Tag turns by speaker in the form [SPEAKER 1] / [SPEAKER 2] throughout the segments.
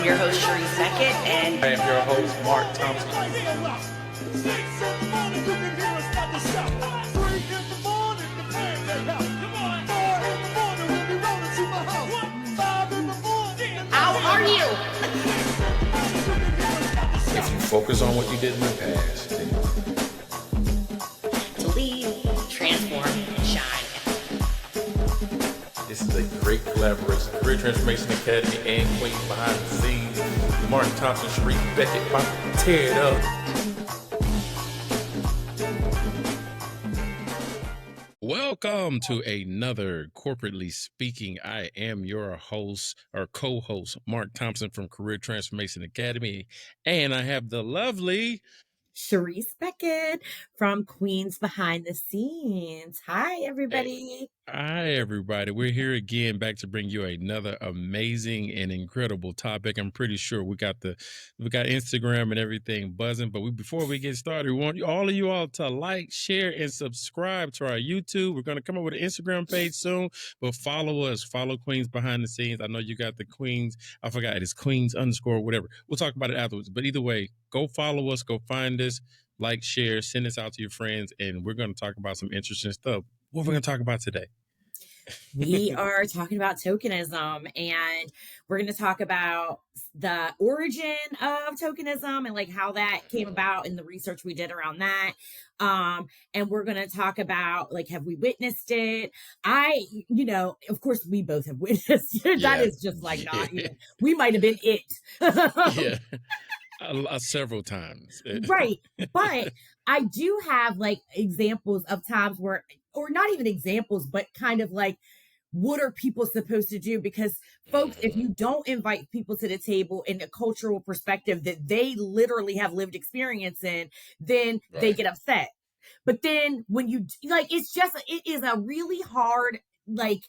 [SPEAKER 1] I'm your host, Charise Beckett, and
[SPEAKER 2] I am your host, Mark Thompson.
[SPEAKER 1] how are you?
[SPEAKER 2] If you focus on what you did in the past,
[SPEAKER 1] To lead, transform, and shine.
[SPEAKER 2] this is a great collaboration. Career Transformation Academy and Queens Behind the Scenes. Mark Thompson, Charise Beckett, about to tear it up.
[SPEAKER 3] Welcome to another Corporately Speaking. I am your host or co-host, Mark Thompson from Career Transformation Academy, and I have the lovely
[SPEAKER 4] Charise Beckett from Queens Behind the Scenes. Hi, everybody.
[SPEAKER 3] Hi, everybody. We're here again, back to bring you another amazing and incredible topic. I'm pretty sure we got Instagram and everything buzzing. But before we get started, we want all of you all to like, share, and subscribe to our YouTube. We're going to come up with an Instagram page soon, but follow us. Follow Queens Behind the Scenes. I know you got the Queens. I forgot. It's Queens _ whatever. We'll talk about it afterwards. But either way, go follow us. Go find us. Like, share, send this out to your friends, and we're going to talk about some interesting stuff. What we're going to talk about today?
[SPEAKER 4] We are talking about tokenism, and we're going to talk about the origin of tokenism and like how that came about and the research we did around that. And we're going to talk about like, have we witnessed it? Of course we both have witnessed it.
[SPEAKER 3] Yeah.
[SPEAKER 4] That is just like not, we might have been it.
[SPEAKER 3] Yeah. Several times.
[SPEAKER 4] Right. But I do have like examples of times where, or not even examples, but kind of like, what are people supposed to do? Because folks, if you don't invite people to the table in a cultural perspective that they literally have lived experience in, then they get upset. But then when you like, it is a really hard, like,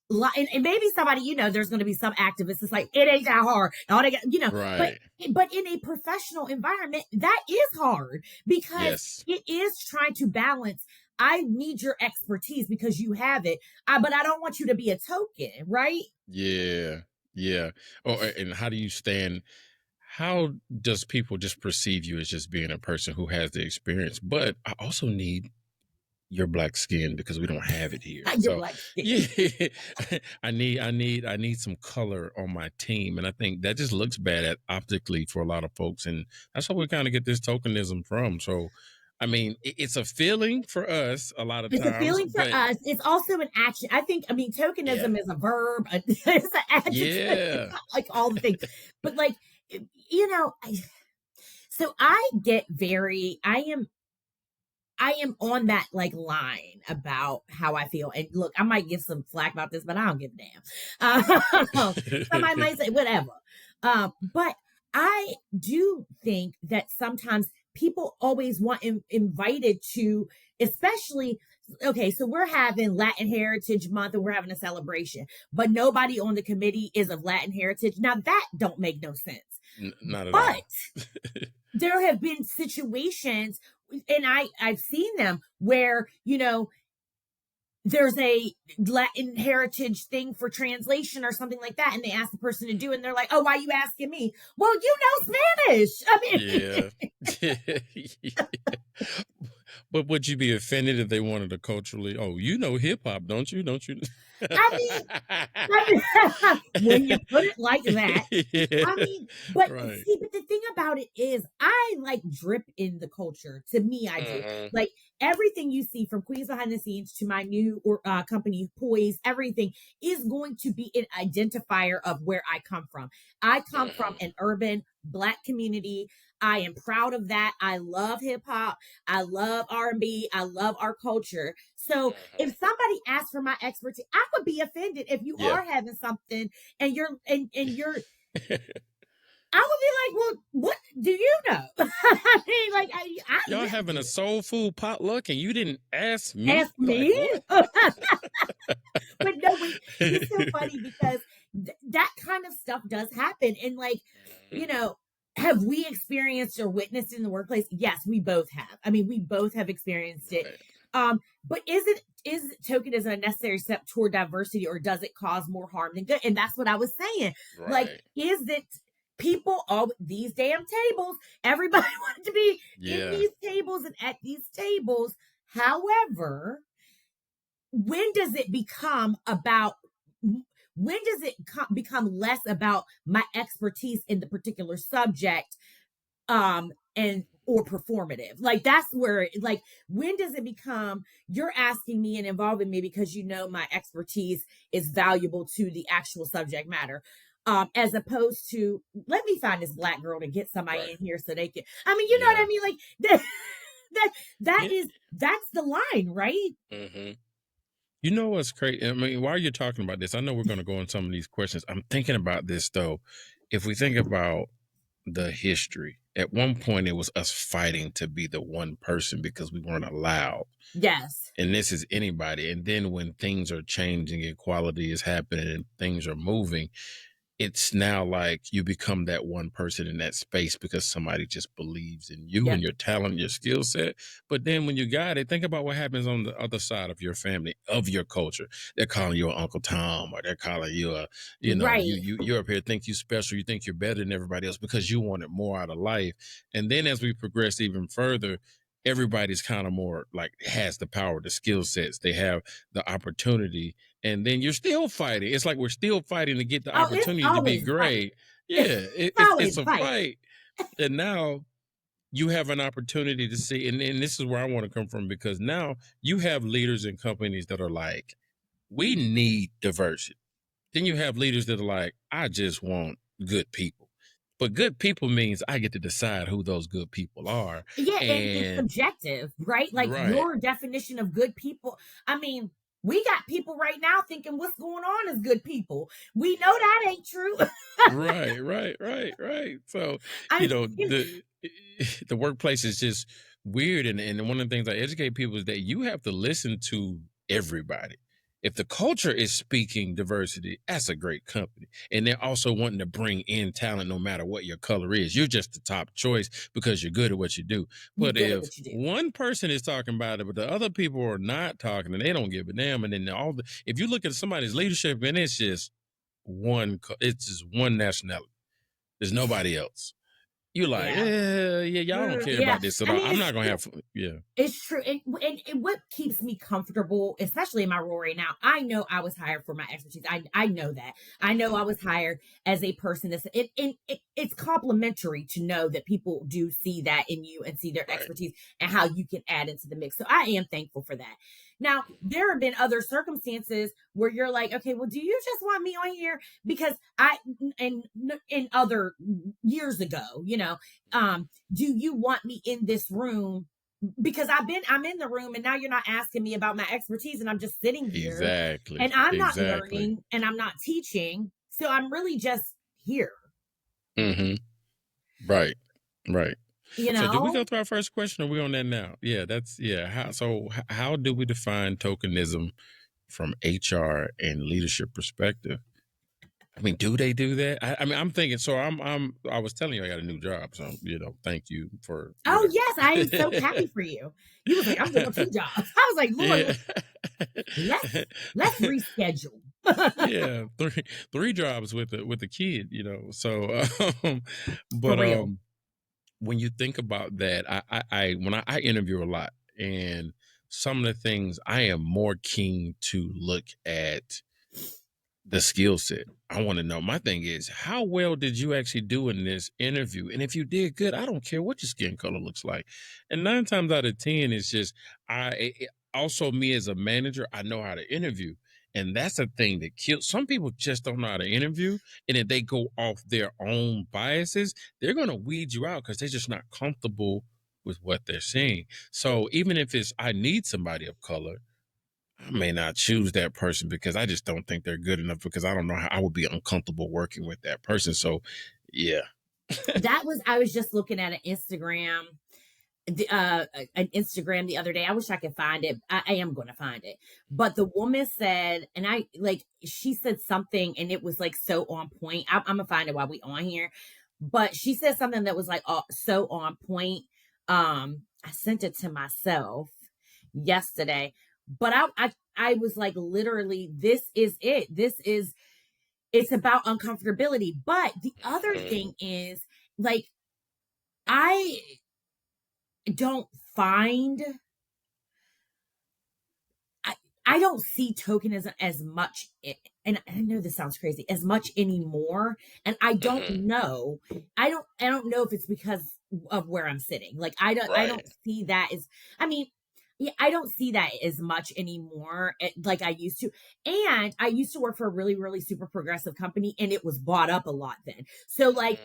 [SPEAKER 4] and maybe somebody, there's going to be some activists that's like, it ain't that hard. All they got,
[SPEAKER 3] Right.
[SPEAKER 4] but in a professional environment, that is hard because it is trying to balance. I need your expertise because you have it, but I don't want you to be a token, right?
[SPEAKER 3] Yeah. Yeah. Oh, and how do you stand? How does people just perceive you as just being a person who has the experience? But I also need your black skin because we don't have it here.
[SPEAKER 4] Black skin.
[SPEAKER 3] Yeah, I need some color on my team, and I think that just looks bad optically for a lot of folks, and that's where we kind of get this tokenism from. So, I mean, it's a feeling for us a lot of times.
[SPEAKER 4] It's a feeling for us. It's also an action. Tokenism is a verb. It's an adjective.
[SPEAKER 3] Yeah,
[SPEAKER 4] Like all the things, but like so I get I am on that like line about how I feel. And look, I might get some flack about this, but I don't give a damn. Somebody might say whatever. But I do think that sometimes people always want invited to, especially, okay, so we're having Latin Heritage Month and we're having a celebration, but nobody on the committee is of Latin heritage. Now that don't make no sense.
[SPEAKER 3] Not at all.
[SPEAKER 4] But there have been situations, and I've seen them where, there's a Latin heritage thing for translation or something like that. And they ask the person to do it and they're like, oh, why are you asking me? Well, you know Spanish. I mean,
[SPEAKER 3] yeah. But would you be offended if they wanted to culturally, hip hop, don't you?
[SPEAKER 4] When you put it like that, but the thing about it is I like drip in the culture. To me, I do. Like everything you see from Queens Behind the Scenes to my new company, Poise, everything is going to be an identifier of where I come from. I come from an urban Black community. I am proud of that. I love hip hop. I love R&B. I love our culture. So if somebody asks for my expertise, I would be offended if you are having something and you're I would be like, well, what do you know? I mean, like,
[SPEAKER 3] y'all having a soul food potluck and you didn't ask me?
[SPEAKER 4] Ask me?
[SPEAKER 3] Like,
[SPEAKER 4] But no, it's so funny because that kind of stuff does happen. And like, have we experienced or witnessed in the workplace? Yes, we both have. I mean, we both have experienced it. But is tokenism a necessary step toward diversity, or does it cause more harm than good? And that's what I was saying. Like,
[SPEAKER 3] Right.
[SPEAKER 4] is it people, all these damn tables, everybody wanted to be in these tables and at these tables. However, when does it become become less about my expertise in the particular subject, and or performative? Like, that's where, like, when does it become you're asking me and involving me because you know my expertise is valuable to the actual subject matter, as opposed to, let me find this Black girl to get somebody in here so they can, I mean, you know what I mean? Like, that's the line, right?
[SPEAKER 3] Mm-hmm. You know what's crazy? I mean, while you're talking about this, I know we're going to go on some of these questions. I'm thinking about this, though. If we think about the history, at one point it was us fighting to be the one person because we weren't allowed.
[SPEAKER 4] Yes.
[SPEAKER 3] And this is anybody. And then when things are changing, equality is happening and things are moving, it's now like you become that one person in that space because somebody just believes in you and your talent, your skill set. But then when you got it, think about what happens on the other side of your family, of your culture. They're calling you Uncle Tom, or they're calling you a, you're up here, think you special, you think you're better than everybody else because you wanted more out of life. And then as we progress even further, everybody's kind of more like has the power, the skill sets, they have the opportunity, and then you're still fighting. It's like we're still fighting to get the opportunity to be great. It's a fight. And now you have an opportunity to see, and this is where I want to come from, because now you have leaders in companies that are like, we need diversity. Then you have leaders that are like, I just want good people. But good people means I get to decide who those good people are.
[SPEAKER 4] Yeah, and it's subjective, right? Like, your definition of good people. I mean, we got people right now thinking what's going on is good people. We know that ain't true.
[SPEAKER 3] Right. So, the workplace is just weird. And one of the things I educate people is that you have to listen to everybody. If the culture is speaking diversity, that's a great company. And they're also wanting to bring in talent no matter what your color is. You're just the top choice because you're good at what you do. But if one person is talking about it, but the other people are not talking and they don't give a damn, and then if you look at somebody's leadership and it's just one nationality, there's nobody else. You're like, y'all don't care about this at all. I'm not going to have fun.
[SPEAKER 4] It's true. And what keeps me comfortable, especially in my role right now, I know I was hired for my expertise. I know that. I know I was hired as a person that's, it's complimentary to know that people do see that in you and see their expertise and how you can add into the mix. So I am thankful for that. Now, there have been other circumstances where you're like, okay, well, do you just want me on here? Because in other years ago, do you want me in this room? Because I'm in the room and now you're not asking me about my expertise and I'm just sitting here.
[SPEAKER 3] Exactly.
[SPEAKER 4] And I'm not learning and I'm not teaching. So I'm really just here.
[SPEAKER 3] Mm-hmm. Right. So do we go through our first question, or are we on that now? How do we define tokenism from HR and leadership perspective? I mean, do they do that? I mean, I'm thinking, so I was telling you I got a new job. So, thank you for.
[SPEAKER 4] Oh, yes. I am so happy for you. You was like, I'm doing 2 jobs. I was like, Lord, let's reschedule.
[SPEAKER 3] Three jobs with the kid, so, but, when you think about that, I interview a lot, and some of the things I am more keen to look at the skill set. I want to know. My thing is, how well did you actually do in this interview? And if you did good, I don't care what your skin color looks like. And 9 times out of 10, it's just also me as a manager, I know how to interview. And that's a thing that kills. Some people just don't know how to interview. And if they go off their own biases, they're going to weed you out because they're just not comfortable with what they're seeing. So even if I need somebody of color, I may not choose that person because I just don't think they're good enough, because I don't know how I would be uncomfortable working with that person. So, yeah.
[SPEAKER 4] I was just looking at an Instagram the other day. I wish I could find it. I am going to find it. But the woman said, and she said something and it was like so on point. I'm going to find it while we on here. But she said something that was like so on point. I sent it to myself yesterday But I was like, literally, this is it. It's about uncomfortability. But the other thing is, like, I don't find, I don't see tokenism as much, and I know this sounds crazy, as much anymore. And I don't know. I don't know if it's because of where I'm sitting. Like, I don't see that as, I mean, yeah, I don't see that as much anymore, like I used to. And I used to work for a really, really super progressive company, and it was bought up a lot then. So, like,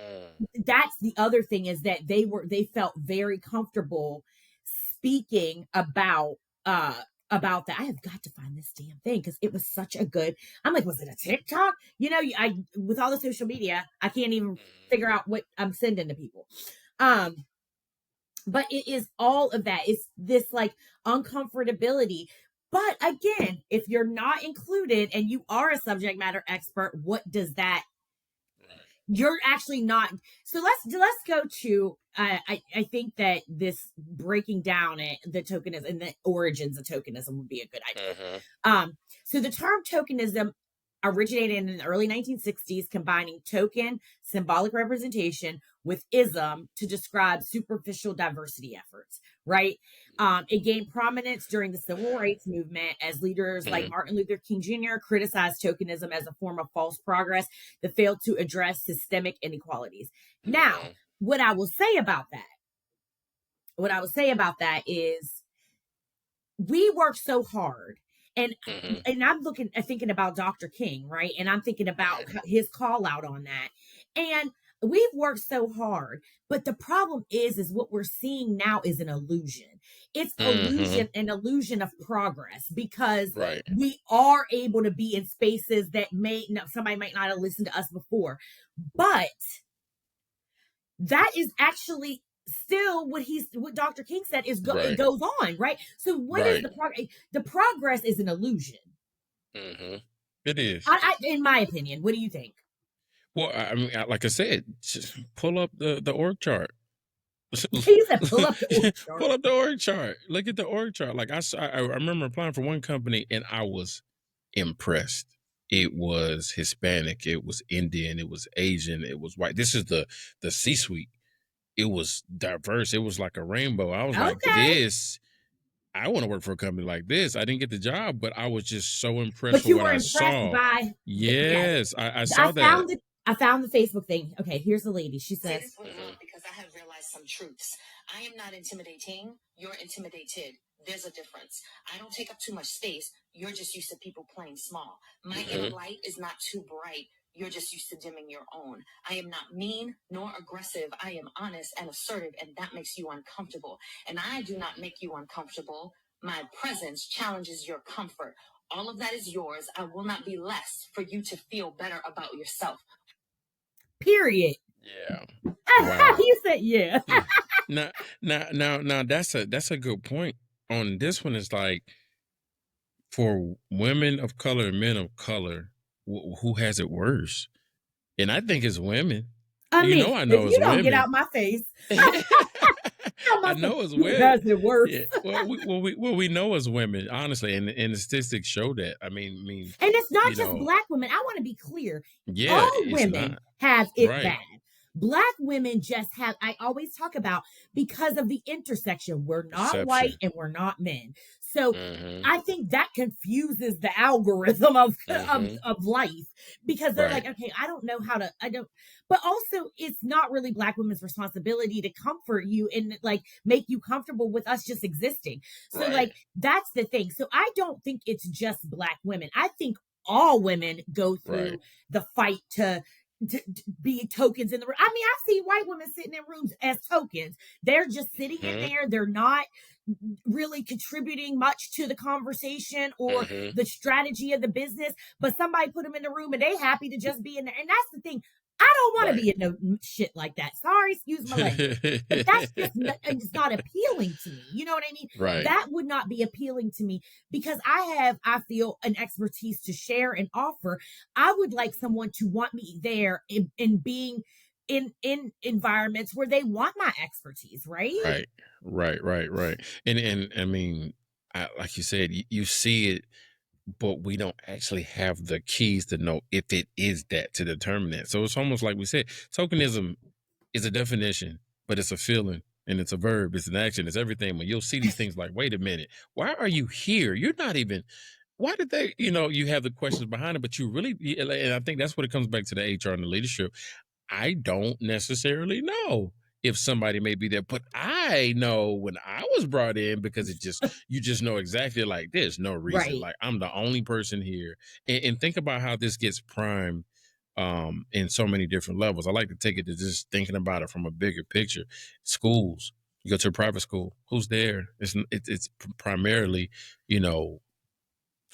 [SPEAKER 4] that's the other thing, is that they felt very comfortable speaking about that. I have got to find this damn thing, because it was such a good, I'm like, was it a TikTok? You know, I, with all the social media, I can't even figure out what I'm sending to people. But it is all of that. It's this, like, uncomfortability. But again, if you're not included and you are a subject matter expert, what does that, you're actually not. So let's go to, I think that this breaking down the tokenism and the origins of tokenism would be a good idea. So the term tokenism originated in the early 1960s, combining token symbolic representation with ism to describe superficial diversity efforts, right? It gained prominence during the civil rights movement, as leaders like Martin Luther King Jr. criticized tokenism as a form of false progress that failed to address systemic inequalities. Now, what I will say about that is, we work so hard. And I'm thinking about Dr. King, right? And I'm thinking about his call out on that. And we've worked so hard, but the problem is what we're seeing now is an illusion. It's an illusion of progress, because we are able to be in spaces that somebody might not have listened to us before, but that is actually still what Dr. King said is it goes on, right? So what is the progress? The progress is an illusion.
[SPEAKER 3] It is.
[SPEAKER 4] In my opinion. What do you think?
[SPEAKER 3] Well, I mean, like I said, just pull up the org chart.
[SPEAKER 4] He said, pull up the org chart.
[SPEAKER 3] Pull up the org chart. Look at the org chart. Like, I remember applying for one company, and I was impressed. It was Hispanic, it was Indian, it was Asian, it was white. This is the C-suite. It was diverse. It was like a rainbow. I was like, I want to work for a company like this. I didn't get the job, but I was just so impressed with what I saw. Yes, I saw that.
[SPEAKER 4] I found the Facebook thing. Okay, here's the lady. She says,
[SPEAKER 5] because I have realized some truths. I am not intimidating. You're intimidated. There's a difference. I don't take up too much space. You're just used to people playing small. My inner light is not too bright. You're just used to dimming your own. I am not mean nor aggressive. I am honest and assertive, and that makes you uncomfortable. And I do not make you uncomfortable. My presence challenges your comfort. All of that is yours. I will not be less for you to feel better about yourself.
[SPEAKER 4] Period.
[SPEAKER 3] Yeah.
[SPEAKER 4] Wow. You said yeah.
[SPEAKER 3] Now that's a good point. On this one, is like, for women of color and men of color, who has it worse? And I think it's women.
[SPEAKER 4] I mean,
[SPEAKER 3] I know
[SPEAKER 4] if
[SPEAKER 3] it's
[SPEAKER 4] you don't
[SPEAKER 3] women.
[SPEAKER 4] Get out my face.
[SPEAKER 3] I know it's women.
[SPEAKER 4] Has it worse?
[SPEAKER 3] Yeah. Well, we know it's women, honestly, and the statistics show that. I mean,
[SPEAKER 4] and it's not just black women. I want to be clear.
[SPEAKER 3] Yeah,
[SPEAKER 4] all women have it bad. Black women just have, I always talk about, because of the intersection. We're not white and we're not men. So I think that confuses the algorithm of life, because they're like, okay, I don't know how to, but also it's not really black women's responsibility to comfort you and like make you comfortable with us just existing. So like, that's the thing. So I don't think it's just black women. I think all women go through the fight to be tokens in the room. I mean, I've seen white women sitting in rooms as tokens. They're just sitting in there. They're not really contributing much to the conversation or the strategy of the business, but somebody put them in the room and they happy to just be in there. And that's the thing. I don't want to be in no shit like that. Sorry, excuse my language. But that's just it's not appealing to me. You know what I mean?
[SPEAKER 3] Right.
[SPEAKER 4] That would not be appealing to me, because I feel an expertise to share and offer. I would like someone to want me there in being in environments where they want my expertise, right?
[SPEAKER 3] Right. And I mean, like you said, you see it, but we don't actually have the keys to know if it is that, to determine that. So it's almost like we said, tokenism is a definition, but it's a feeling and it's a verb, it's an action, it's everything. When you'll see these things like, wait a minute, why are you here? You're not even, why did they, you have the questions behind it, but you really, and I think that's what it comes back to the HR and the leadership. I don't necessarily know if somebody may be there, but I know when I was brought in, because you just know exactly, like, there's no reason,
[SPEAKER 4] Right.
[SPEAKER 3] like, I'm the only person here. And think about how this gets primed in so many different levels. I like to take it to just thinking about it from a bigger picture. Schools, you go to a private school, who's there? It's primarily,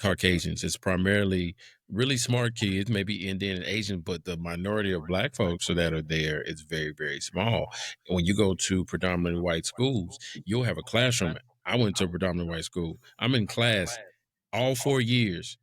[SPEAKER 3] Caucasians. It's primarily really smart kids, maybe Indian and Asian, but the minority of Black folks that are there is very, very small. And when you go to predominantly white schools, you'll have a classroom. I went to a predominantly white school. I'm in class all 4 years,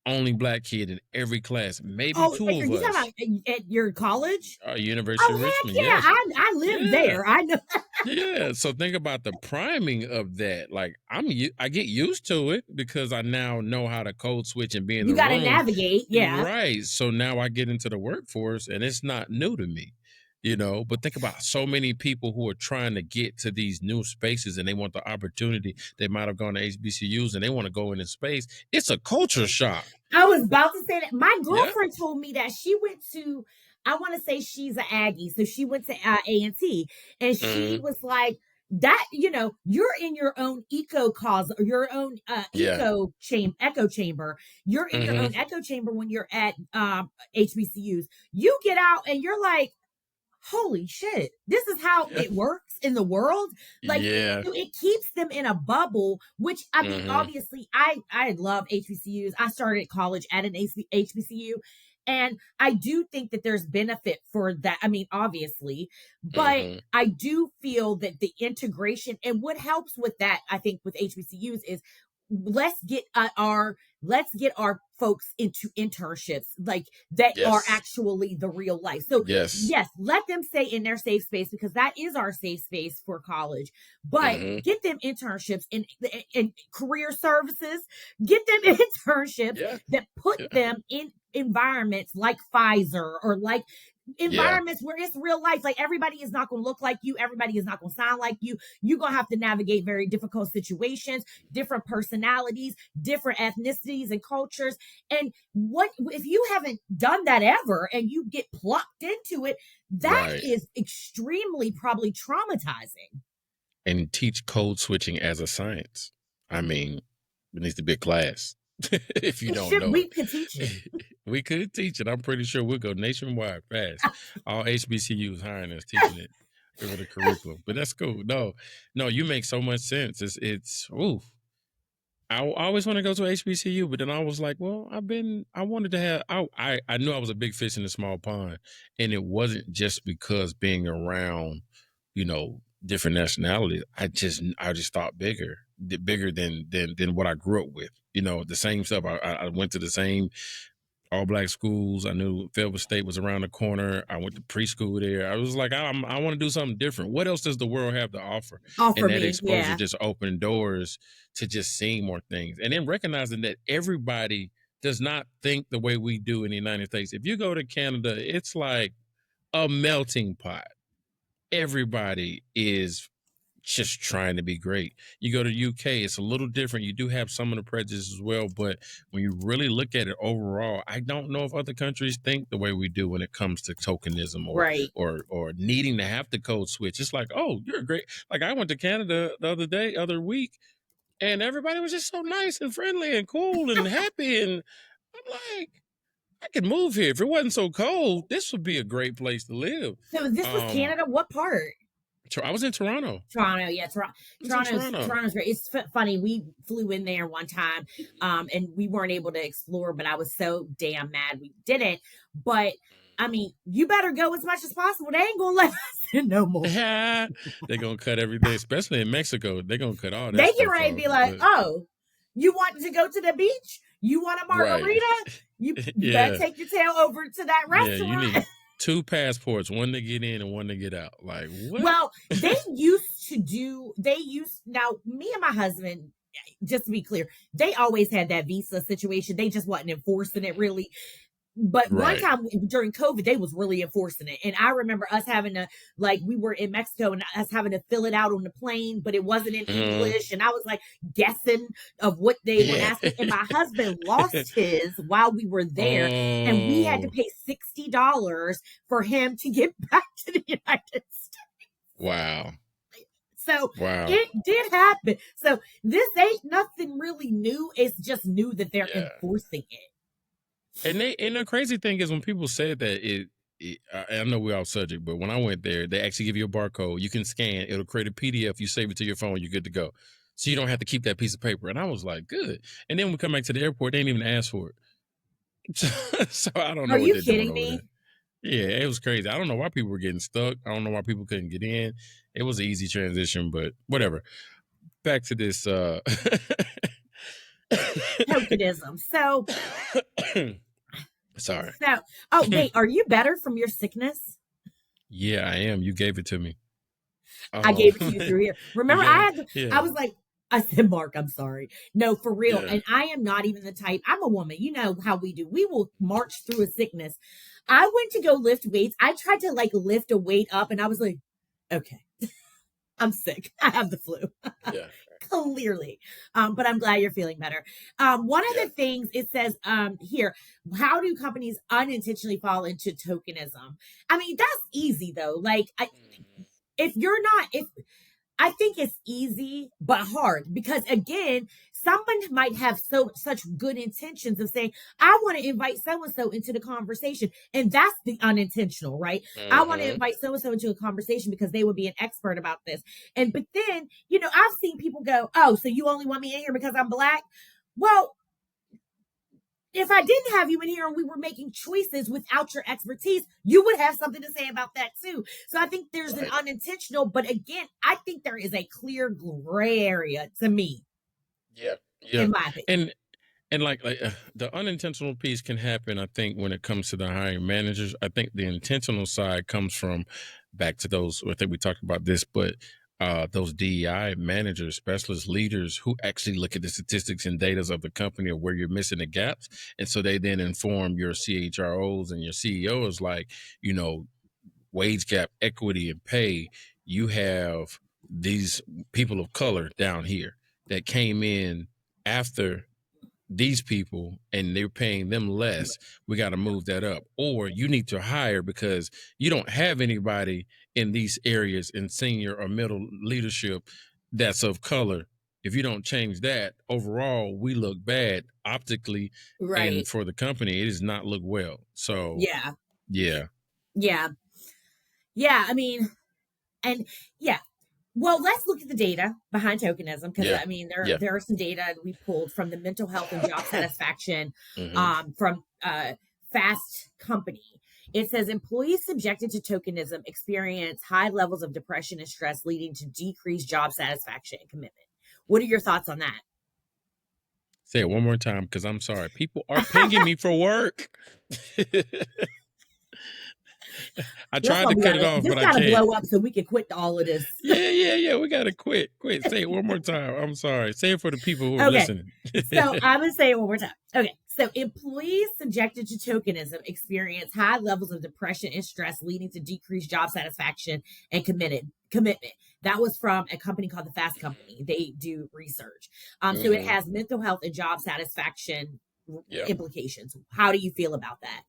[SPEAKER 3] only Black kid in every class, maybe two
[SPEAKER 4] Are
[SPEAKER 3] of
[SPEAKER 4] you talking
[SPEAKER 3] us.
[SPEAKER 4] about at your college?
[SPEAKER 3] University of
[SPEAKER 4] Heck
[SPEAKER 3] Richmond,
[SPEAKER 4] yeah!
[SPEAKER 3] yes.
[SPEAKER 4] I lived there. I know.
[SPEAKER 3] Yeah, so think about the priming of that. Like, I get used to it because I now know how to code switch and be in
[SPEAKER 4] You
[SPEAKER 3] the
[SPEAKER 4] got to
[SPEAKER 3] room.
[SPEAKER 4] navigate, yeah.
[SPEAKER 3] Right. So now I get into the workforce and it's not new to me, but think about so many people who are trying to get to these new spaces and they want the opportunity. They might have gone to HBCUs and they want to go into space. It's a culture shock.
[SPEAKER 4] I was about to say that. My girlfriend told me that she went to, I want to say she's an Aggie, so she went to A&T, and she was like, that, you're in your own echo cause, or your own echo chamber. You're in your own echo chamber when you're at HBCUs. You get out and you're like, holy shit, this is how it works in the world. Like, it keeps them in a bubble, which, I mean, obviously I love HBCUs. I started college at an HBCU, and I do think that there's benefit for that. I mean, obviously, but I do feel that the integration, and what helps with that, I think, with HBCUs is, let's get our folks into internships like that are actually the real life. So yes, let them stay in their safe space, because that is our safe space for college, but get them internships in career services, get them internships that put them in environments like Pfizer, or like environments where it's real life. Like, everybody is not going to look like you. Everybody is not going to sound like you. You're going to have to navigate very difficult situations, different personalities, different ethnicities and cultures. And what if you haven't done that ever and you get plucked into it? That is extremely probably traumatizing.
[SPEAKER 3] And teach code switching as a science. I mean, it needs to be a class. If you don't know,
[SPEAKER 4] we could teach it.
[SPEAKER 3] We could teach it. I'm pretty sure we'll go nationwide fast. All HBCUs hiring us, teaching it over the curriculum. But that's cool. No, you make so much sense. It's oof. I always want to go to HBCU, but then I was like, well, I wanted to have, I knew I was a big fish in a small pond. And it wasn't just because being around, different nationalities. I just thought bigger than what I grew up with. The same stuff. I went to the same all Black schools. I knew Fayetteville State was around the corner. I went to preschool there. I was like, I want to do something different. What else does the world have to offer? And that exposure just opened doors to just seeing more things. And then recognizing that everybody does not think the way we do in the United States. If you go to Canada, it's like a melting pot. Everybody is just trying to be great. You go to UK, it's a little different. You do have some of the prejudice as well, but when you really look at it overall, I don't know if other countries think the way we do when it comes to tokenism or needing to have to code switch. It's like, oh, you're great. Like, I went to Canada the other week, and everybody was just so nice and friendly and cool and happy, and I'm like, I could move here. If it wasn't so cold, this would be a great place to live.
[SPEAKER 4] So this was Canada. What part?
[SPEAKER 3] I was in Toronto.
[SPEAKER 4] Yeah, Toronto's great. It's funny. We flew in there one time, and we weren't able to explore, but I was so damn mad we didn't. But I mean, you better go as much as possible. They ain't gonna let us in no more.
[SPEAKER 3] They're gonna cut everything, especially in Mexico. They're gonna cut all that.
[SPEAKER 4] They get ready to be like, oh, you want to go to the beach? You want a margarita? You better take your tail over to that restaurant.
[SPEAKER 3] Yeah, you need 2 passports, one to get in and one to get out. Like, what?
[SPEAKER 4] Well, now me and my husband, just to be clear, they always had that visa situation. They just wasn't enforcing it really. But one time during COVID, they was really enforcing it. And I remember us having to, like, we were in Mexico and us having to fill it out on the plane, but it wasn't in English. And I was like guessing of what they were asking. And my husband lost his while we were there. And we had to pay $60 for him to get back to the United States.
[SPEAKER 3] Wow.
[SPEAKER 4] So it did happen. So this ain't nothing really new. It's just new that they're enforcing it.
[SPEAKER 3] And the crazy thing is when people say that I know we're off subject, but when I went there, they actually give you a barcode. You can scan. It'll create a PDF. You save it to your phone. You're good to go. So you don't have to keep that piece of paper. And I was like, good. And then when we come back to the airport, they didn't even ask for it. So I don't know.
[SPEAKER 4] Are you kidding me?
[SPEAKER 3] Yeah, it was crazy. I don't know why people were getting stuck. I don't know why people couldn't get in. It was an easy transition, but whatever. Back to this
[SPEAKER 4] tokenism. So
[SPEAKER 3] sorry.
[SPEAKER 4] So, wait, are you better from your sickness?
[SPEAKER 3] Yeah, I am. You gave it to me.
[SPEAKER 4] I gave it to you through here. Remember, I was like, I said, Mark, I'm sorry. No, for real. Yeah. And I am not even the type. I'm a woman. You know how we do. We will march through a sickness. I went to go lift weights. I tried to like lift a weight up and I was like, okay, I'm sick. I have the flu. Yeah. Clearly. But I'm glad you're feeling better. One of the things it says here, how do companies unintentionally fall into tokenism? I mean, that's easy though. Like I think it's easy, but hard because again, someone might have such good intentions of saying, I want to invite so-and-so into the conversation. And that's the unintentional, right? Mm-hmm. I want to invite so-and-so into a conversation because they would be an expert about this. But then, I've seen people go, oh, so you only want me in here because I'm Black? Well, if I didn't have you in here and we were making choices without your expertise, you would have something to say about that too. So I think there's an unintentional, but again, I think there is a clear gray area to me.
[SPEAKER 3] Yeah.
[SPEAKER 4] In my opinion.
[SPEAKER 3] And like the unintentional piece can happen, I think, when it comes to the hiring managers. I think the intentional side comes from back to those, I think we talked about this, but those DEI managers, specialists, leaders who actually look at the statistics and data of the company of where you're missing the gaps. And so they then inform your CHROs and your CEOs like, wage gap, equity, and pay. You have these people of color down here that came in after these people and they're paying them less. We got to move that up. Or you need to hire because you don't have anybody in these areas in senior or middle leadership that's of color. If you don't change that, overall, we look bad optically. Right. And for the company, it does not look well. So yeah.
[SPEAKER 4] I mean, and yeah. Well, let's look at the data behind tokenism because I mean there are some data we pulled from the mental health and job satisfaction from Fast Company. It says employees subjected to tokenism experience high levels of depression and stress, leading to decreased job satisfaction and commitment. What are your thoughts on that?
[SPEAKER 3] Say it one more time because I'm sorry. People are pinging me for work. I tried to cut it off, but I can't.
[SPEAKER 4] This gotta blow up so we can quit all of this.
[SPEAKER 3] Yeah. We gotta quit. Say it one more time. I'm sorry. Say it for the people who are listening.
[SPEAKER 4] So I'm gonna say it one more time. Okay. So employees subjected to tokenism experience high levels of depression and stress, leading to decreased job satisfaction and commitment. That was from a company called the Fast Company. They do research. So it has mental health and job satisfaction implications. How do you feel about that?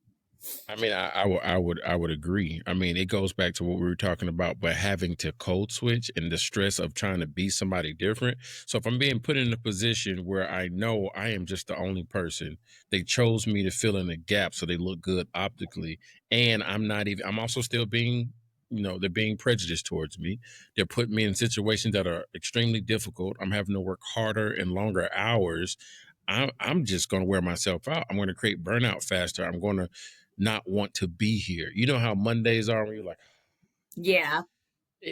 [SPEAKER 3] I mean, I would agree. I mean, it goes back to what we were talking about, but having to code switch and the stress of trying to be somebody different. So if I'm being put in a position where I know I am just the only person, they chose me to fill in a gap so they look good optically. And I'm also still being, they're being prejudiced towards me. They're putting me in situations that are extremely difficult. I'm having to work harder and longer hours. I'm just going to wear myself out. I'm going to create burnout faster. I'm going to not want to be here. You know how Mondays are when you're like,
[SPEAKER 4] yeah.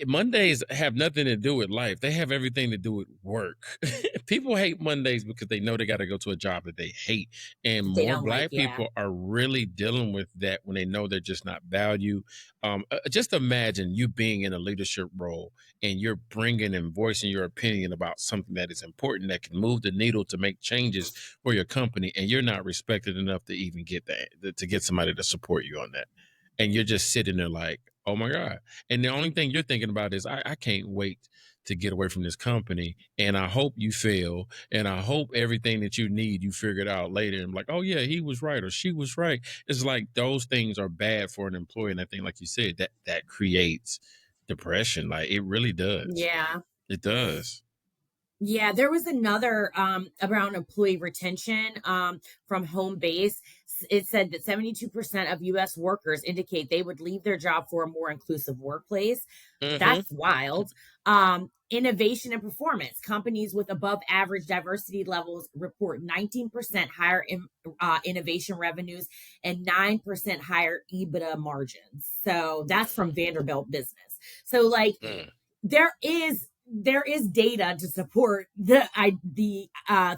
[SPEAKER 3] Mondays have nothing to do with life. They have everything to do with work. People hate Mondays because they know they got to go to a job that they hate. And
[SPEAKER 4] They
[SPEAKER 3] more
[SPEAKER 4] don't like,
[SPEAKER 3] Black people are really dealing with that when they know they're just not valued. Just imagine you being in a leadership role and you're bringing and voicing your opinion about something that is important, that can move the needle to make changes for your company, and you're not respected enough to even get that, to get somebody to support you on that. And you're just sitting there like, oh my God. And the only thing you're thinking about is, I can't wait to get away from this company. And I hope you fail. And I hope everything that you need, you figure it out later. And like, oh yeah, he was right or she was right. It's like those things are bad for an employee. And I think, like you said, that creates depression. Like it really does.
[SPEAKER 4] Yeah.
[SPEAKER 3] It does.
[SPEAKER 4] Yeah, there was another around employee retention from Home Base. It said that 72% of U.S. workers indicate they would leave their job for a more inclusive workplace. That's wild. Innovation and performance. Companies with above average diversity levels report 19% higher innovation revenues and 9% higher EBITDA margins. So that's from Vanderbilt Business. So like there is data to support the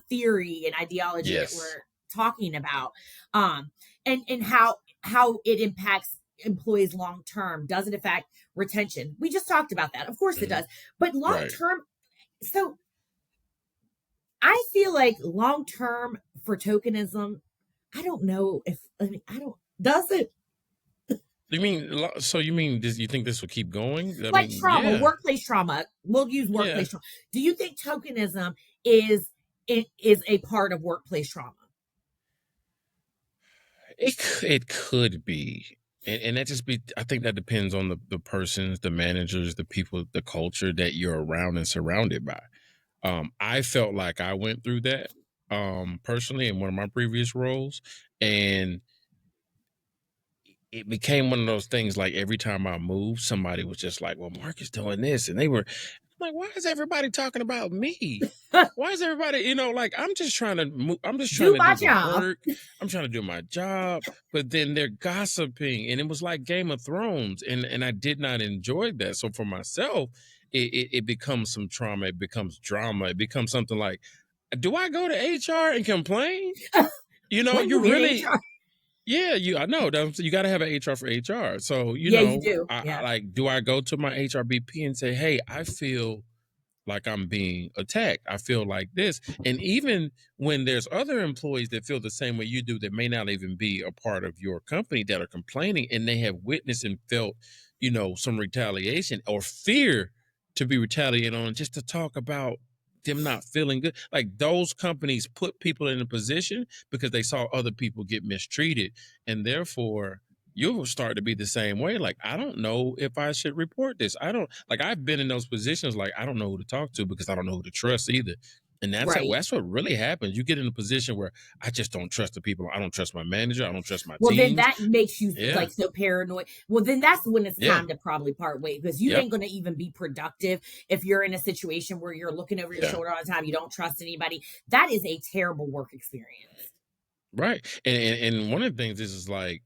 [SPEAKER 4] theory and ideology that we're talking about, and how it impacts employees long term. Does it affect retention? We just talked about that. Of course it does, but long term. So I feel like long term for tokenism, I don't know if does it.
[SPEAKER 3] You mean, so you mean, you think this will keep going?
[SPEAKER 4] Like trauma, workplace trauma. We'll use workplace trauma. Do you think tokenism is a part of workplace trauma?
[SPEAKER 3] It could be. And that just I think that depends on the persons, the managers, the people, the culture that you're around and surrounded by. I felt like I went through that personally in one of my previous roles, and it became one of those things like every time I moved, somebody was just like, well, Mark is doing this. And they were like, why is everybody talking about me? Why is everybody, like, I'm just trying to move. I'm just trying to do the work. I'm trying to do my job. But then they're gossiping. And it was like Game of Thrones. And I did not enjoy that. So for myself, it becomes some trauma. It becomes drama. It becomes something like, do I go to HR and complain? You really... HR? Yeah, I know. You got to have an HR for HR. So, you do. Do I go to my HRBP and say, hey, I feel like I'm being attacked. I feel like this. And even when there's other employees that feel the same way you do, that may not even be a part of your company, that are complaining, and they have witnessed and felt, some retaliation or fear to be retaliated on, just to talk about them not feeling good. Like, those companies put people in a position because they saw other people get mistreated, and therefore you'll start to be the same way. Like, I don't know if I should report this. I've been in those positions. Like, I don't know who to talk to because I don't know who to trust either. And that's what really happens. You get in a position where I just don't trust the people. I don't trust my manager. I don't trust my team.
[SPEAKER 4] Well, then that makes you like so paranoid. Well, then that's when it's time to probably part ways, because you ain't going to even be productive if you're in a situation where you're looking over your shoulder all the time. You don't trust anybody. That is a terrible work experience.
[SPEAKER 3] Right. And one of the things is like,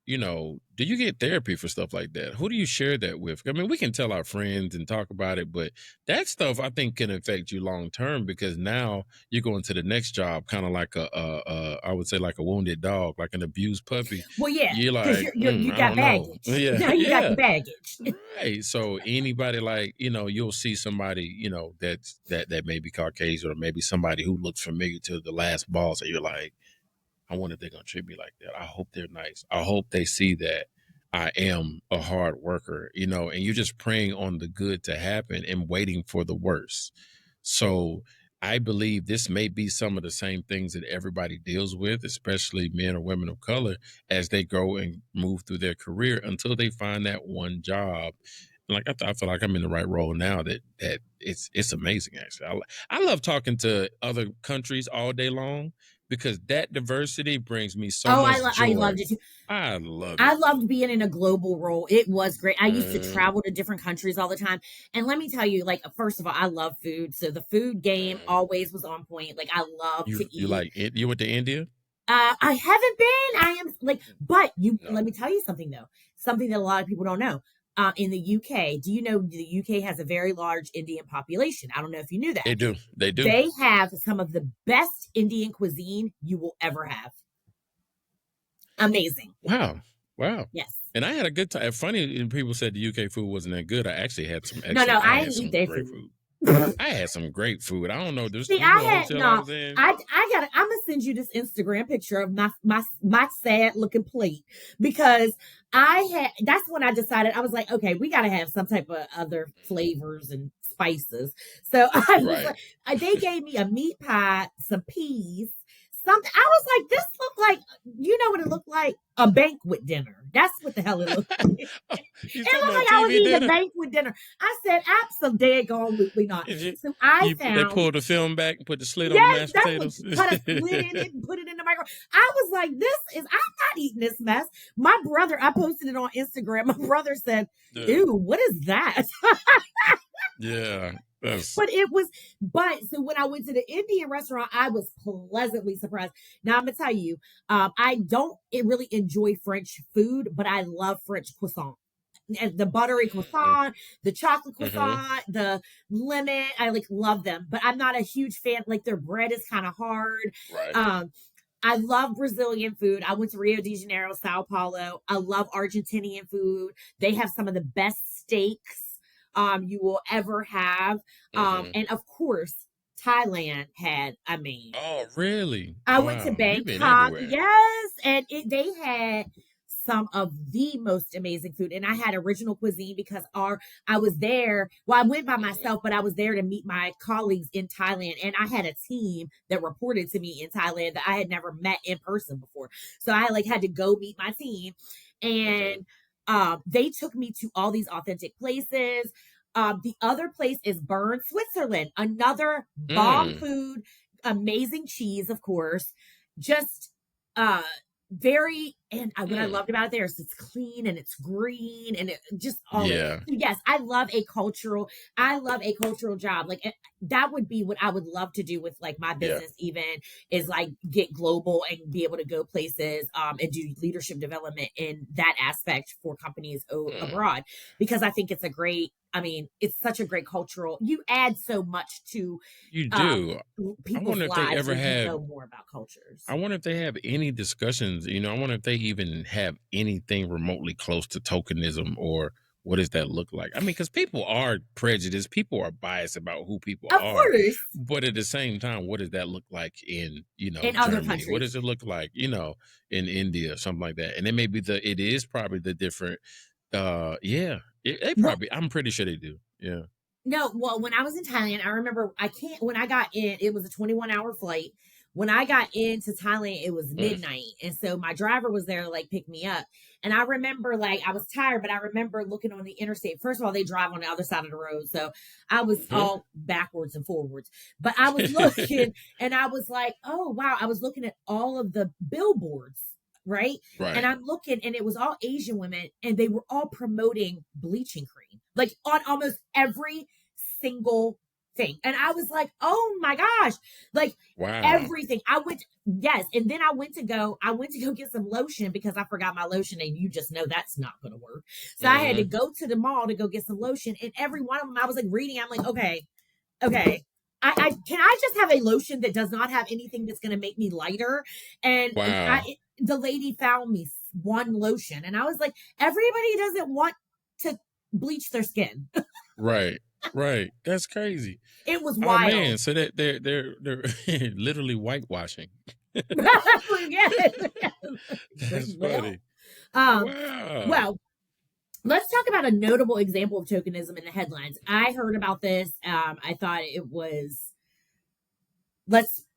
[SPEAKER 3] do you get therapy for stuff like that? Who do you share that with? I mean, we can tell our friends and talk about it, but that stuff I think can affect you long term, because now you're going to the next job kind of like I would say like a wounded dog, like an abused puppy.
[SPEAKER 4] Well, yeah,
[SPEAKER 3] you're like,
[SPEAKER 4] you got baggage.
[SPEAKER 3] Yeah,
[SPEAKER 4] now you got the baggage.
[SPEAKER 3] Right. So anybody, like, you'll see somebody, that may be Caucasian, or maybe somebody who looks familiar to the last boss, and you're like, I wonder if they're going to treat me like that. I hope they're nice. I hope they see that I am a hard worker, and you're just praying on the good to happen and waiting for the worst. So I believe this may be some of the same things that everybody deals with, especially men or women of color, as they go and move through their career until they find that one job. Like, I feel like I'm in the right role now. That it's amazing. Actually, I love talking to other countries all day long, because that diversity brings me so much joy.
[SPEAKER 4] I loved it too.
[SPEAKER 3] I love it.
[SPEAKER 4] I loved being in a global role. It was great. I used to travel to different countries all the time. And let me tell you, like, first of all, I love food. So the food game always was on point. Like, I love to eat.
[SPEAKER 3] You like it? You went to India?
[SPEAKER 4] I haven't been. I am like, but let me tell you something though. Something that a lot of people don't know. in the UK. Do you know the UK has a very large Indian population? I don't know if you knew that.
[SPEAKER 3] They do. They do.
[SPEAKER 4] They have some of the best Indian cuisine you will ever have. Amazing.
[SPEAKER 3] Wow.
[SPEAKER 4] Yes.
[SPEAKER 3] And I had a good time. Funny, people said the UK food wasn't that good. I actually had some
[SPEAKER 4] No, I didn't eat their food.
[SPEAKER 3] I had some great food. I don't know.
[SPEAKER 4] See, I'm gonna send you this Instagram picture of my sad looking plate, because that's when I decided, I was like, okay, we gotta have some type of other flavors and spices. So they gave me a meat pie, some peas, something. I was like, this looked like, you know what it looked like? A banquet dinner. That's what the hell it looked like. It looked like I was eating a banquet dinner. I said, absolutely not. So
[SPEAKER 3] they pulled the film back and put the slit on the mashed potatoes.
[SPEAKER 4] Put a slit in it and put it in the microwave. I was like, I'm not eating this mess. My brother, I posted it on Instagram. My brother said, ew, what is that?
[SPEAKER 3] Yeah.
[SPEAKER 4] So when I went to the Indian restaurant, I was pleasantly surprised. Now I'm gonna tell you, I don't really enjoy French food, but I love French croissant. And the buttery croissant, the chocolate croissant, the lemon, I love them. But I'm not a huge fan. Like, their bread is kind of hard.
[SPEAKER 3] Right.
[SPEAKER 4] I love Brazilian food. I went to Rio de Janeiro, Sao Paulo. I love Argentinian food. They have some of the best steaks you will ever have. And of course, Thailand had,
[SPEAKER 3] oh, really?
[SPEAKER 4] I went to Bangkok. Yes. And they had some of the most amazing food. And I had original cuisine because I was there. Well, I went by myself, but I was there to meet my colleagues in Thailand. And I had a team that reported to me in Thailand that I had never met in person before. So I had to go meet my team. And they took me to all these authentic places. The other place is Bern, Switzerland. Another bomb food, amazing cheese, of course. Just very, and what I loved about it there is it's clean and it's green and it just all.
[SPEAKER 3] Yeah.
[SPEAKER 4] So yes, I love a cultural job. That would be what I would love to do with my business, even is get global and be able to go places and do leadership development in that aspect for companies abroad, because I think it's it's such a great cultural, you add so much to people's lives.
[SPEAKER 3] They ever
[SPEAKER 4] know more about cultures.
[SPEAKER 3] I wonder if they have any discussions, I wonder if they even have anything remotely close to tokenism, or what does that look like? Because people are prejudiced, people are biased about who people are. Of course. But at the same time, what does that look like in
[SPEAKER 4] in other countries?
[SPEAKER 3] What does it look like, in India, something like that? And it may be it is probably the different, they probably, I'm pretty sure they do. Yeah.
[SPEAKER 4] No, well, when I was in Thailand, I remember when I got in, it was a 21-hour flight. When I got into Thailand, it was midnight. And so my driver was there to pick me up. And I remember I was tired, but I remember looking on the interstate. First of all, they drive on the other side of the road. So I was all backwards and forwards. But I was looking and I was like, oh, wow. I was looking at all of the billboards. Right. And I'm looking, and it was all Asian women, and they were all promoting bleaching cream, on almost every single thing. And I was like, oh my gosh,
[SPEAKER 3] wow.
[SPEAKER 4] Everything. And then I went to go get some lotion because I forgot my lotion, and you just know that's not going to work. So I had to go to the mall to go get some lotion, and every one of them I was reading. I'm like, okay. I can I just have a lotion that does not have anything that's going to make me lighter? And the lady found me one lotion, and I was like, everybody doesn't want to bleach their skin.
[SPEAKER 3] Right. That's crazy.
[SPEAKER 4] It was wild.
[SPEAKER 3] Oh man, so they're literally whitewashing.
[SPEAKER 4] Yes.
[SPEAKER 3] That's funny.
[SPEAKER 4] Wow. Well, let's talk about a notable example of tokenism in the headlines. I heard about this. I thought it was.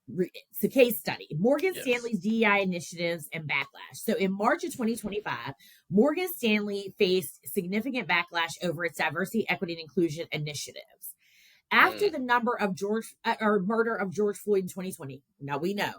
[SPEAKER 4] It's a case study. Morgan Stanley's DEI initiatives and backlash. So in March of 2025, Morgan Stanley faced significant backlash over its diversity, equity, and inclusion initiatives. After the murder of George Floyd in 2020, now we know,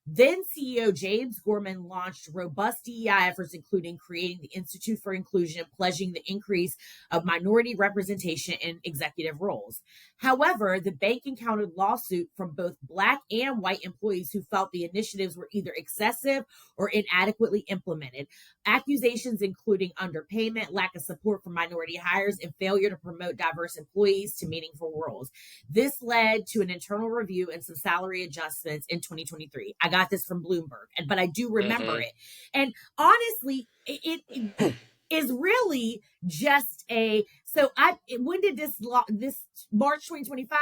[SPEAKER 4] Then CEO James Gorman launched robust DEI efforts, including creating the Institute for Inclusion, pledging the increase of minority representation in executive roles. However, the bank encountered lawsuit from both Black and white employees who felt the initiatives were either excessive or inadequately implemented. Accusations including underpayment, lack of support for minority hires, and failure to promote diverse employees to meaningful roles. This led to an internal review and some salary adjustments in 2023. I got this from Bloomberg, but I do remember it. And honestly, it is really just when did this March 2025?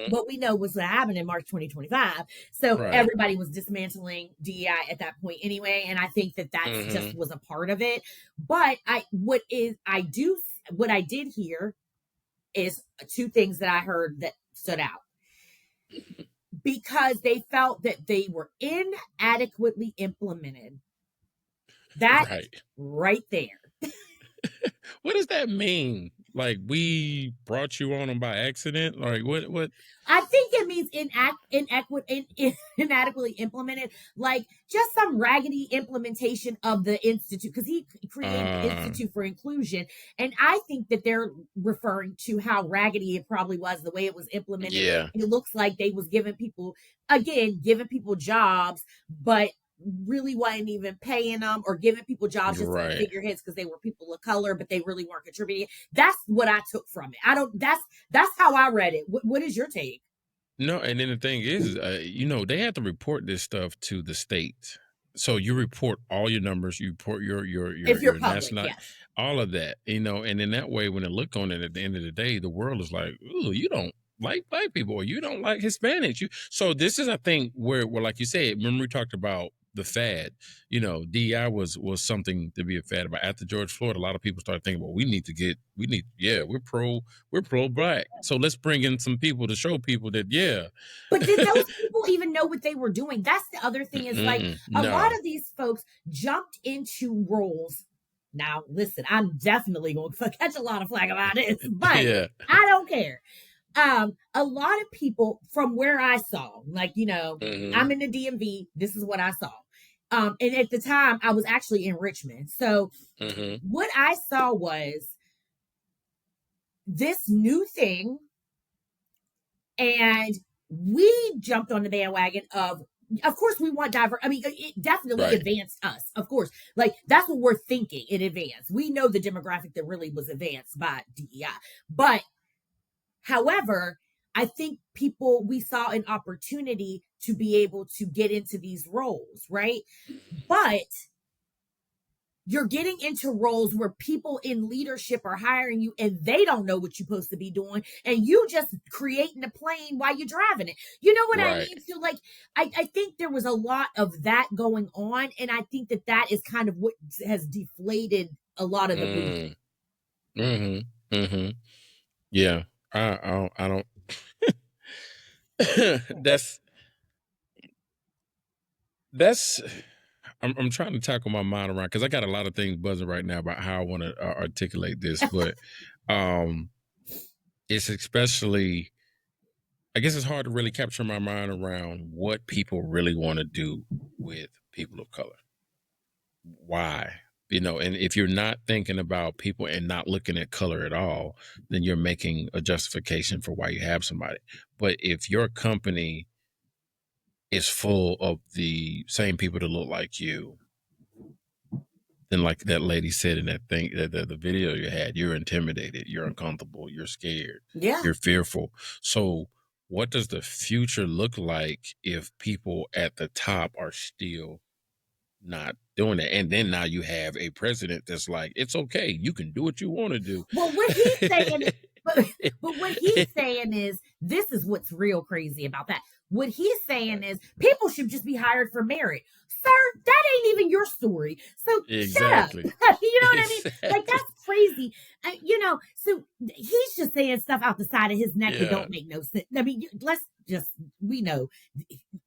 [SPEAKER 4] What we know was what happened in March 2025. So everybody was dismantling DEI at that point anyway. And I think that just was a part of it. But what I did hear is two things that I heard that stood out. Because they felt that they were inadequately implemented. That right there.
[SPEAKER 3] What does that mean? Like, we brought you on them by accident? Like, what?
[SPEAKER 4] I think it means inadequately implemented, like just some raggedy implementation of the institute, because he created the Institute for Inclusion. And I think that they're referring to how raggedy it probably was, the way it was implemented.
[SPEAKER 3] Yeah.
[SPEAKER 4] It looks like they was giving people jobs, but really wasn't even paying them, or giving people jobs just to figureheads because they were people of color, but they really weren't contributing. That's what I took from it. That's how I read it. What is your take?
[SPEAKER 3] No, and then the thing is, they have to report this stuff to the state. So you report all your numbers, you report your
[SPEAKER 4] if you're public,
[SPEAKER 3] national,
[SPEAKER 4] yes.
[SPEAKER 3] all of that, and in that way, when they look on it at the end of the day, the world is like, ooh, you don't like Black people, or you don't like Hispanics. So this is, I think, where like you said, remember we talked about the fad, DEI was something to be a fad about. After George Floyd, a lot of people started thinking, well, we're pro Black. So let's bring in some people to show people that,
[SPEAKER 4] But did those people even know what they were doing? That's the other thing, is like a lot of these folks jumped into roles. Now, listen, I'm definitely going to catch a lot of flack about this, but I don't care. A lot of people from where I saw, like, I'm in the DMV, this is what I saw. And at the time I was actually in Richmond. So what I saw was this new thing, and we jumped on the bandwagon of course we want diverse. I mean, it definitely advanced us, of course. Like, that's what we're thinking in advance. We know the demographic that really was advanced by DEI. But however, I think we saw an opportunity to be able to get into these roles, right? But you're getting into roles where people in leadership are hiring you and they don't know what you're supposed to be doing, and you just creating a plane while you're driving it. You know what I mean? So, like, I think there was a lot of that going on, and I think that is kind of what has deflated a lot of the movement.
[SPEAKER 3] Yeah. I don't. that's. I'm trying to tackle my mind around, because I got a lot of things buzzing right now about how I want to articulate this, but it's especially, I guess it's hard to really capture my mind around what people really want to do with people of color. Why? And if you're not thinking about people and not looking at color at all, then you're making a justification for why you have somebody. But if your company is full of the same people that look like you, then, like that lady said in that thing, the video you had, you're intimidated, you're uncomfortable, you're scared, you're fearful. So what does the future look like if people at the top are still not doing it? And then now you have a president that's like, it's okay, you can do what you want to do.
[SPEAKER 4] Well, what he's saying, but what he's saying is, this is what's real crazy about that. What he's saying is, people should just be hired for merit. Sir, that ain't even your story. So
[SPEAKER 3] exactly.
[SPEAKER 4] Shut up. You know what I mean? Like, that's crazy. So he's just saying stuff out the side of his neck that don't make no sense. I mean, we know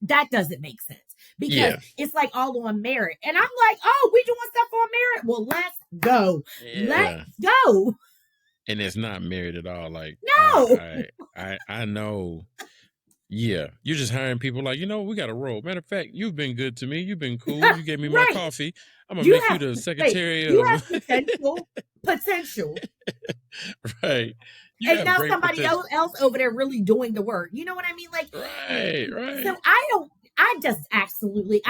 [SPEAKER 4] that doesn't make sense, because it's like all on merit. And I'm like, oh, we doing stuff on merit? Well, let's go. Let's go.
[SPEAKER 3] And it's not merit at all. Like,
[SPEAKER 4] no,
[SPEAKER 3] I know Yeah, you're just hiring people like, we got a role. Matter of fact, you've been good to me. You've been cool. You gave me my
[SPEAKER 4] Right.
[SPEAKER 3] coffee. I'm gonna
[SPEAKER 4] You
[SPEAKER 3] make you
[SPEAKER 4] have
[SPEAKER 3] the
[SPEAKER 4] wait,
[SPEAKER 3] secretary
[SPEAKER 4] you
[SPEAKER 3] of.
[SPEAKER 4] have potential,
[SPEAKER 3] Right. You
[SPEAKER 4] and
[SPEAKER 3] have
[SPEAKER 4] now
[SPEAKER 3] great
[SPEAKER 4] somebody
[SPEAKER 3] potential.
[SPEAKER 4] else over there really doing the work. You know what I mean? Like,
[SPEAKER 3] Right, right.
[SPEAKER 4] so I just absolutely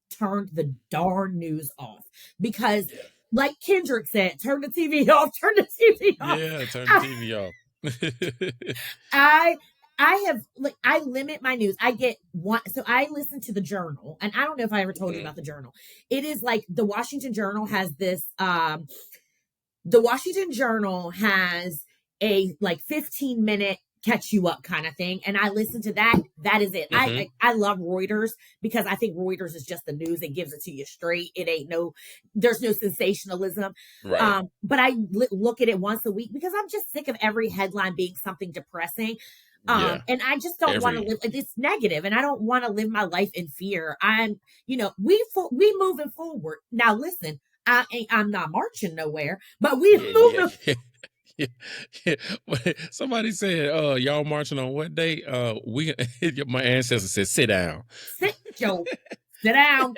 [SPEAKER 4] turned the darn news off because, like Kendrick said, turn the TV off, turn the TV off.
[SPEAKER 3] Yeah, turn the TV off.
[SPEAKER 4] I have, like, I limit my news. I get one, so I listen to the Journal, and I don't know if I ever told you about the Journal. It is like the Washington Journal has this. The Washington Journal has a like 15-minute catch you up kind of thing, and I listen to that. That is it. I love Reuters because I think Reuters is just the news. It gives it to you straight. It ain't there's no sensationalism.
[SPEAKER 3] Right.
[SPEAKER 4] But I look at it once a week because I'm just sick of every headline being something depressing.
[SPEAKER 3] Yeah.
[SPEAKER 4] And I just don't want to live. It's negative, and I don't want to live my life in fear. We moving forward now. Listen, I'm not marching nowhere, but we moving.
[SPEAKER 3] Yeah. Somebody said, y'all marching on what day? My ancestor said, sit down.
[SPEAKER 4] Sit, Joe. Sit down.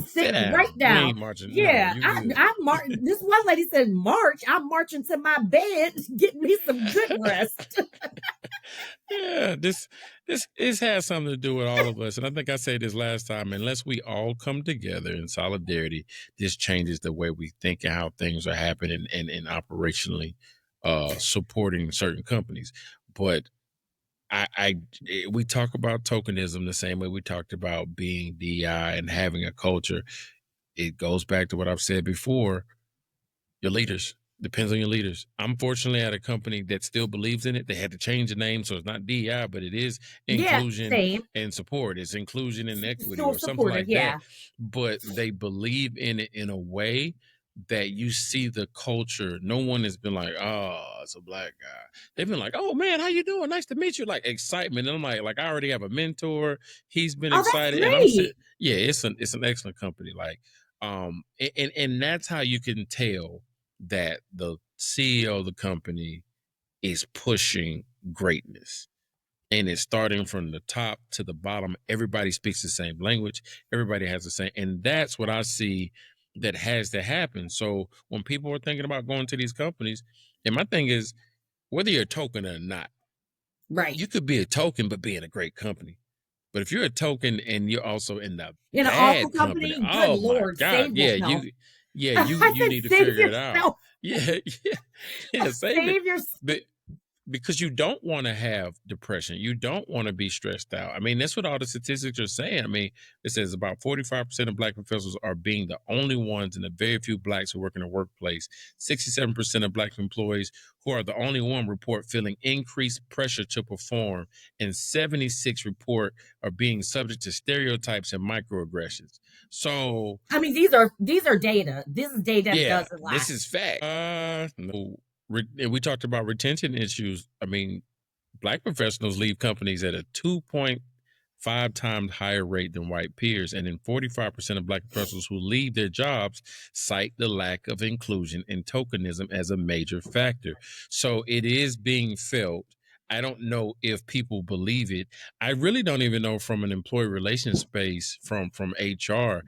[SPEAKER 4] Sit
[SPEAKER 3] down.
[SPEAKER 4] right down.
[SPEAKER 3] We ain't marching.
[SPEAKER 4] Yeah,
[SPEAKER 3] no,
[SPEAKER 4] I'm marching. This one lady said, "March." I'm marching to my bed, getting me some good rest.
[SPEAKER 3] Yeah, this has something to do with all of us, and I think I said this last time. Unless we all come together in solidarity, this changes the way we think and how things are happening, and operationally supporting certain companies. But we talk about tokenism the same way we talked about being DI and having a culture. It goes back to what I've said before. Your leaders. Depends on your leaders. I'm fortunately at a company that still believes in it. They had to change the name, so it's not DEI, but it is inclusion and support. It's inclusion and equity or something like that. But they believe in it in a way that you see the culture. No one has been like, oh, it's a black guy. They've been like, oh man, how you doing? Nice to meet you. Like excitement. And I'm like I already have a mentor. He's been excited. And I'm saying, yeah, it's an excellent company. Like, and that's how you can tell that the CEO of the company is pushing greatness, and it's starting from the top to the bottom. Everybody speaks the same language. Everybody has the same, and that's what I see that has to happen. So when people are thinking about going to these companies, and my thing is, whether you're a token or not,
[SPEAKER 4] right?
[SPEAKER 3] You could be a token but be in a great company. But if you're a token and you're also in the
[SPEAKER 4] an awful company, good Lord,
[SPEAKER 3] God, you need to figure it out. Save yourself. Because you don't want to have depression. You don't want to be stressed out. I mean, that's what all the statistics are saying. I mean, it says about 45% of Black professionals are being the only ones, and the very few Blacks who work in the workplace. 67% of Black employees who are the only one report feeling increased pressure to perform, and 76 report are being subject to stereotypes and microaggressions. So,
[SPEAKER 4] I mean, these are data. This is data that doesn't lie.
[SPEAKER 3] This is fact. No. We talked about retention issues. I mean, Black professionals leave companies at a 2.5 times higher rate than white peers. And then 45% of Black professionals who leave their jobs cite the lack of inclusion and tokenism as a major factor. So it is being felt. I don't know if people believe it. I really don't even know from an employee relations space, from HR,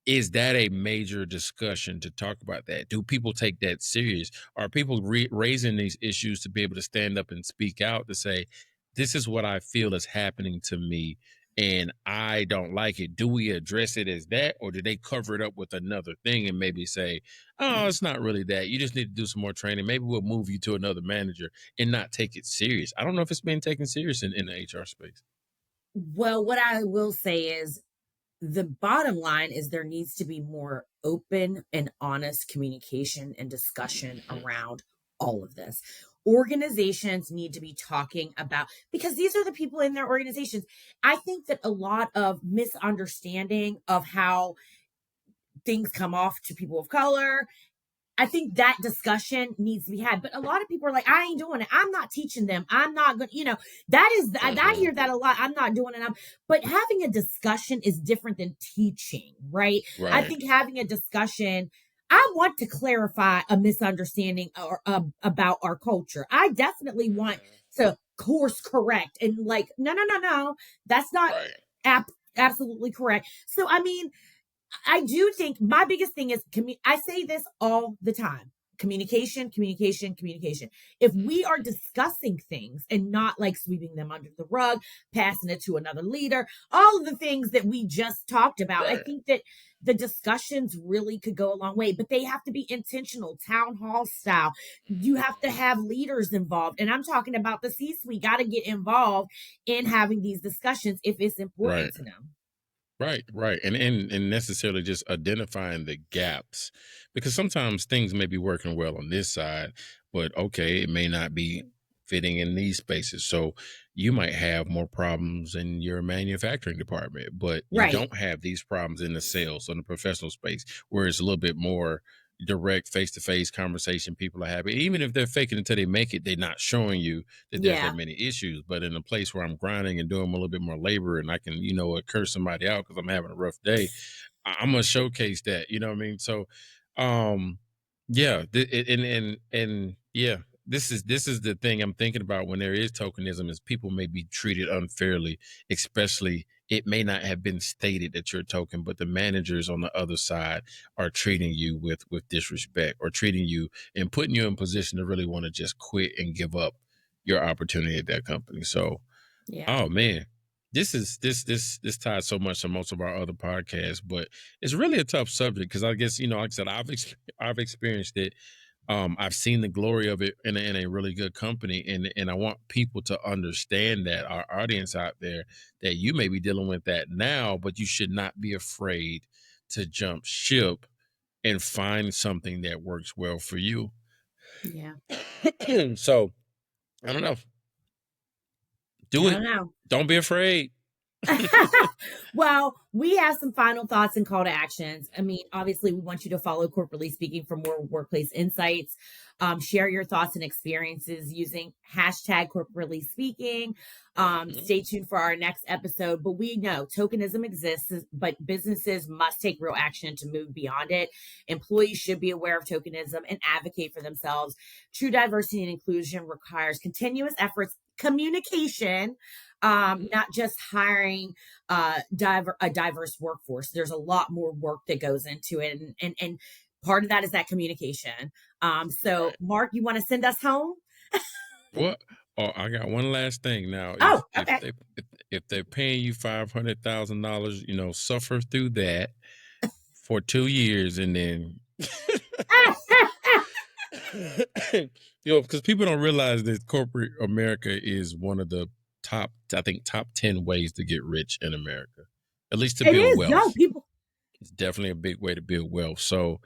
[SPEAKER 3] is that a major discussion to talk about that? Do people take that serious? Are people raising these issues to be able to stand up and speak out to say, this is what I feel is happening to me and I don't like it? Do we address it as that, or do they cover it up with another thing and maybe say, oh, it's not really that. You just need to do some more training. Maybe we'll move you to another manager and not take it serious. I don't know if it's being taken serious in the HR space.
[SPEAKER 4] Well, what I will say is, the bottom line is there needs to be more open and honest communication and discussion around all of this. Organizations need to be talking about, because these are the people in their organizations. I think that a lot of misunderstanding of how things come off to people of color, I think that discussion needs to be had. But a lot of people are like, I ain't doing it. I'm not teaching them. I'm not going to, that is, I hear that a lot. I'm not doing it. But having a discussion is different than teaching, right? I think having a discussion, I want to clarify a misunderstanding or about our culture. I definitely want to course correct and like, no, that's not absolutely correct. So, I mean, I do think my biggest thing is, I say this all the time: communication, communication, communication. If we are discussing things and not like sweeping them under the rug, passing it to another leader, all of the things that we just talked about, I think that the discussions really could go a long way, but they have to be intentional, town hall style. You have to have leaders involved. And I'm talking about the C-suite got to get involved in having these discussions if it's important to them.
[SPEAKER 3] Right. And necessarily just identifying the gaps, because sometimes things may be working well on this side, but okay, it may not be fitting in these spaces. So you might have more problems in your manufacturing department, but you don't have these problems in the sales or the professional space, where it's a little bit more direct face-to-face conversation people are having. Even if they're faking until they make it, they're not showing you that there's that many issues. But in a place where I'm grinding and doing a little bit more labor, and I can, curse somebody out because I'm having a rough day, I'm gonna showcase that. You know what I mean? So, this is the thing I'm thinking about when there is tokenism, is people may be treated unfairly, especially it may not have been stated that you're a token, but the managers on the other side are treating you with disrespect, or treating you and putting you in position to really want to just quit and give up your opportunity at that company. So, oh man, this ties so much to most of our other podcasts, but it's really a tough subject because I guess, like I said, I've experienced it. I've seen the glory of it in a really good company, and I want people to understand that, our audience out there, that you may be dealing with that now, but you should not be afraid to jump ship and find something that works well for you.
[SPEAKER 4] Yeah.
[SPEAKER 3] So, I don't know. Don't be afraid.
[SPEAKER 4] Well, we have some final thoughts and call to actions. I mean, obviously, we want you to follow Corporately Speaking for more workplace insights. Share your thoughts and experiences using hashtag Corporately Speaking. Stay tuned for our next episode. But we know tokenism exists, but businesses must take real action to move beyond it. Employees should be aware of tokenism and advocate for themselves. True diversity and inclusion requires continuous efforts, communication, not just hiring a diverse workforce. There's a lot more work that goes into it, and part of that is that communication. So Mark, you want to send us home?
[SPEAKER 3] What? Oh, I got one last thing now.
[SPEAKER 4] Okay.
[SPEAKER 3] If they're paying you $500,000, suffer through that for 2 years, and then because people don't realize that corporate America is one of the top 10 ways to get rich in America, at least to build wealth.
[SPEAKER 4] No, people.
[SPEAKER 3] It's definitely a big way to build wealth. So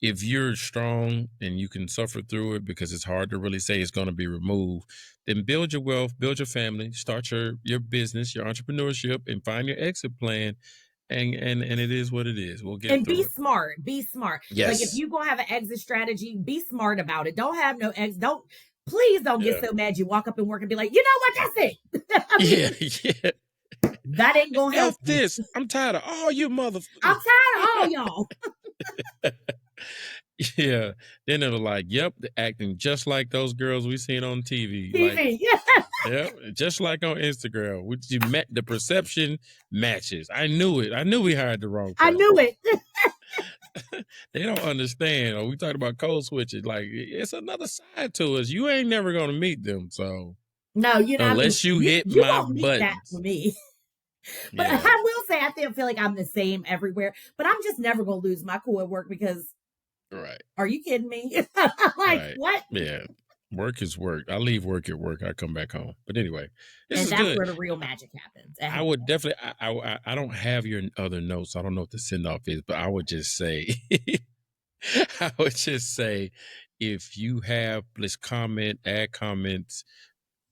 [SPEAKER 3] if you're strong and you can suffer through it, because it's hard to really say it's going to be removed, then build your wealth, build your family, start your business, your entrepreneurship, and find your exit plan. And it is what it is. We'll get
[SPEAKER 4] and
[SPEAKER 3] through
[SPEAKER 4] be
[SPEAKER 3] it.
[SPEAKER 4] smart. Be smart.
[SPEAKER 3] Yes.
[SPEAKER 4] Like, if you gonna have an exit strategy, be smart about it. Don't have no please don't get so mad you walk up and work and be like, you know what, that's it.
[SPEAKER 3] Yeah.
[SPEAKER 4] That ain't gonna help
[SPEAKER 3] this. I'm tired of all you motherfuckers.
[SPEAKER 4] I'm tired of all y'all.
[SPEAKER 3] Yeah. Then it'll like, yep, they're acting just like those girls we seen on TV.
[SPEAKER 4] Like,
[SPEAKER 3] yeah, just like on Instagram. The perception matches. I knew it. I knew we hired the wrong person.
[SPEAKER 4] I knew it.
[SPEAKER 3] They don't understand. Or we talked about code switching. Like, it's another side to us. You ain't never gonna meet them. So
[SPEAKER 4] no,
[SPEAKER 3] unless you hit my
[SPEAKER 4] won't meet
[SPEAKER 3] buttons.
[SPEAKER 4] that for me. But I will say, I feel like I'm the same everywhere. But I'm just never gonna lose my cool at work because.
[SPEAKER 3] Right.
[SPEAKER 4] Are you kidding me? What?
[SPEAKER 3] Yeah. Work is work. I leave work at work. I come back home. But anyway,
[SPEAKER 4] that's where the real magic happens.
[SPEAKER 3] I would definitely. I don't have your other notes. I don't know what the send off is, but I would just say, if you have, please comment, add comments.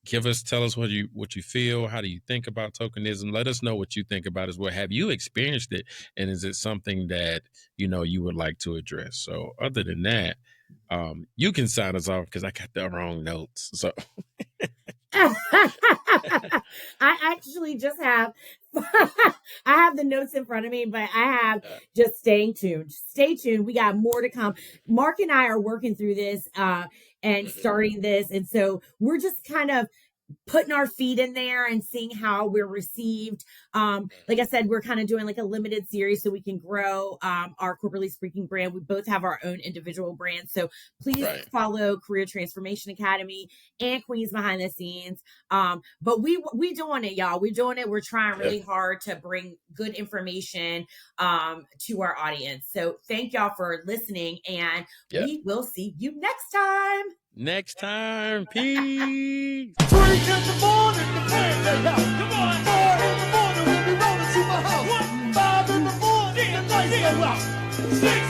[SPEAKER 3] Tell us what you feel. How do you think about tokenism? Let us know what you think about it as well. Have you experienced it? And is it something that, you would like to address? So other than that, you can sign us off because I got the wrong notes. So
[SPEAKER 4] I actually just have, I have the notes in front of me, but I have just staying tuned. Stay tuned. We got more to come. Mark and I are working through this, and starting this. And so we're just kind of putting our feet in there and seeing how we're received. Like I said, we're kind of doing like a limited series so we can grow our corporately speaking brand. We both have our own individual brands. So please follow Career Transformation Academy and Queens Behind the Scenes. But we doing it, y'all. We're doing it. We're trying really hard to bring good information to our audience. So thank y'all for listening, and we will see you next time.
[SPEAKER 3] Next time. Peace.
[SPEAKER 6] 3 in the morning, the band they out. Come on. 4 in the morning, we'll be rolling to my house. 5 in the morning, the lights go out. 6